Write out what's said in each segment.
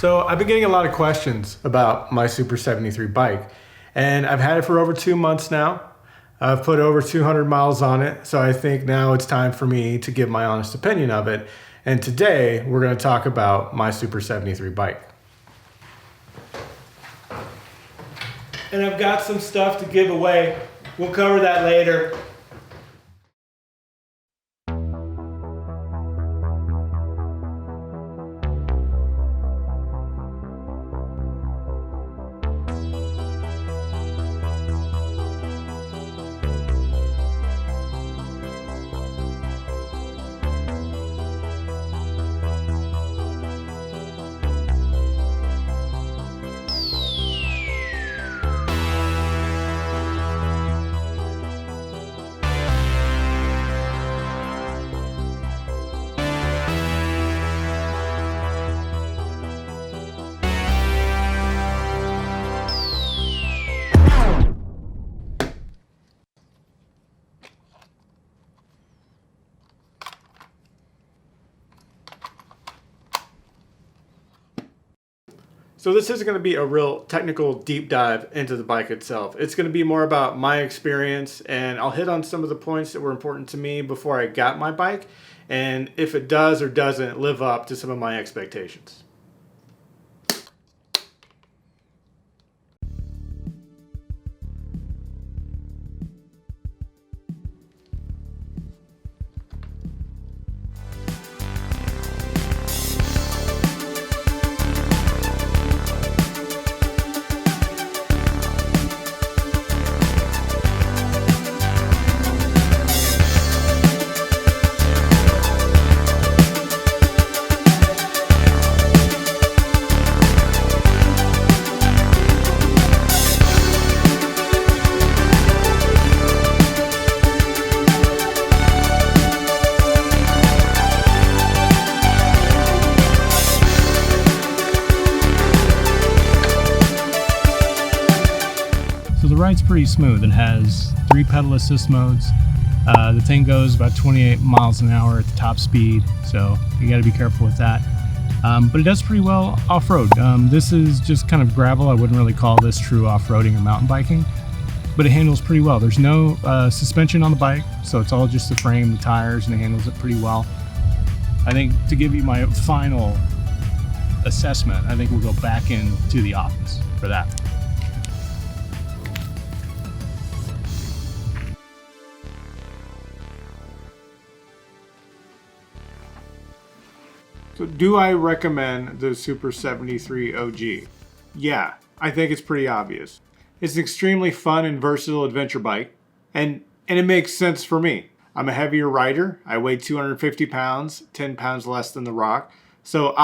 So I've been getting a lot of questions about my Super 73 bike, and I've had it for over 2 months now. I've put over 200 miles on it, so I think now it's time for me to give my honest opinion of it. And today we're going to talk about my Super 73 bike. And I've got some stuff to give away. We'll cover that later. So this isn't going to be a real technical deep dive into the bike itself. It's going to be more about my experience, and I'll hit on some of the points that were important to me before I got my bike, and if it does or doesn't live up to some of my expectations. So the ride's pretty smooth. It has 3 pedal assist modes. The thing goes about 28 miles an hour at the top speed, so you got to be careful with that. But it does pretty well off-road. This is just kind of gravel. I wouldn't really call this true off-roading or mountain biking, but it handles pretty well. There's no suspension on the bike, so it's all just the frame, the tires, and it handles it pretty well. I think to give you my final assessment, I think we'll go back into the office for that. So do I recommend the Super 73 OG? Yeah, I think it's pretty obvious. It's an extremely fun and versatile adventure bike, and it makes sense for me. I'm a heavier rider. I weigh 250 pounds, 10 pounds less than The Rock. So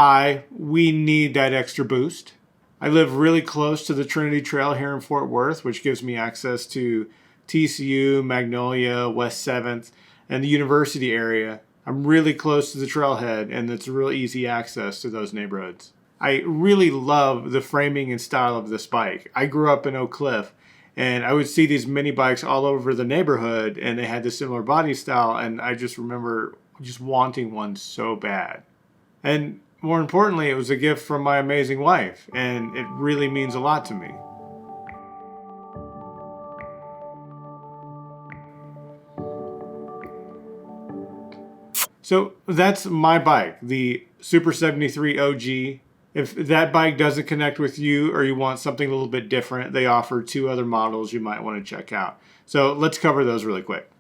we need that extra boost. I live really close to the Trinity Trail here in Fort Worth, which gives me access to TCU, Magnolia, West 7th, and the university area. I'm really close to the trailhead, and it's real easy access to those neighborhoods. I really love the framing and style of this bike. I grew up in Oak Cliff, and I would see these mini bikes all over the neighborhood, and they had the similar body style, and I just remember just wanting one so bad. And more importantly, it was a gift from my amazing wife, and it really means a lot to me. So that's my bike, the Super 73 OG. If that bike doesn't connect with you or you want something a little bit different, they offer 2 other models you might want to check out. So let's cover those really quick.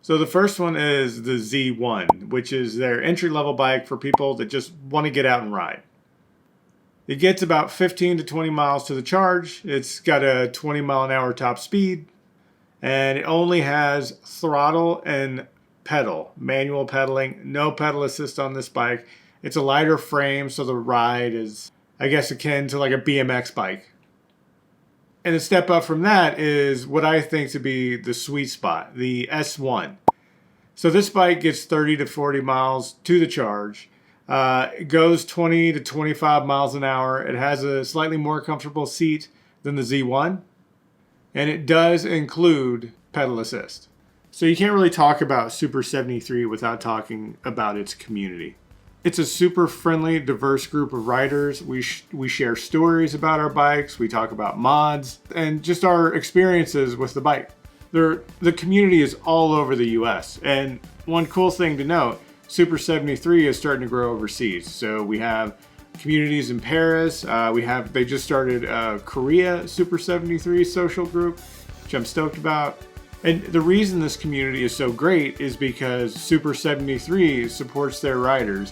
So the first one is the Z1, which is their entry-level bike for people that just want to get out and ride. It gets about 15 to 20 miles to the charge. It's got a 20 mile an hour top speed, and it only has throttle and pedal, manual pedaling, no pedal assist on this bike. It's a lighter frame, so the ride is, I guess, akin to like a BMX bike. And a step up from that is what I think to be the sweet spot, the S1. So this bike gets 30 to 40 miles to the charge. It goes 20 to 25 miles an hour. It has a slightly more comfortable seat than the Z1. And it does include pedal assist. So you can't really talk about Super 73 without talking about its community. It's a super friendly, diverse group of riders. We share stories about our bikes, we talk about mods, and just our experiences with the bike. The community is all over the US, and one cool thing to note, Super73 is starting to grow overseas. So we have communities in Paris, they just started Korea Super73 social group, which I'm stoked about. And the reason this community is so great is because Super73 supports their riders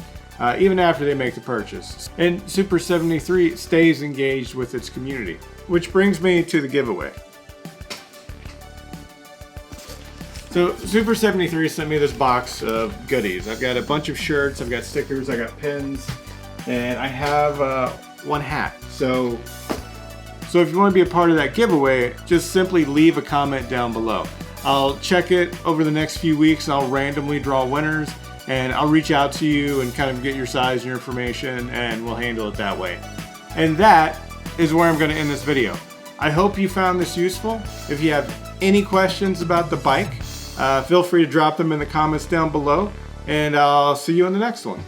even after they make the purchase. And Super73 stays engaged with its community. Which brings me to the giveaway. So Super73 sent me this box of goodies. I've got a bunch of shirts, I've got stickers, I got pins, and I have one hat. So if you want to be a part of that giveaway, just simply leave a comment down below. I'll check it over the next few weeks and I'll randomly draw winners, and I'll reach out to you and kind of get your size and your information, and we'll handle it that way. And that is where I'm going to end this video. I hope you found this useful. If you have any questions about the bike, feel free to drop them in the comments down below, and I'll see you in the next one.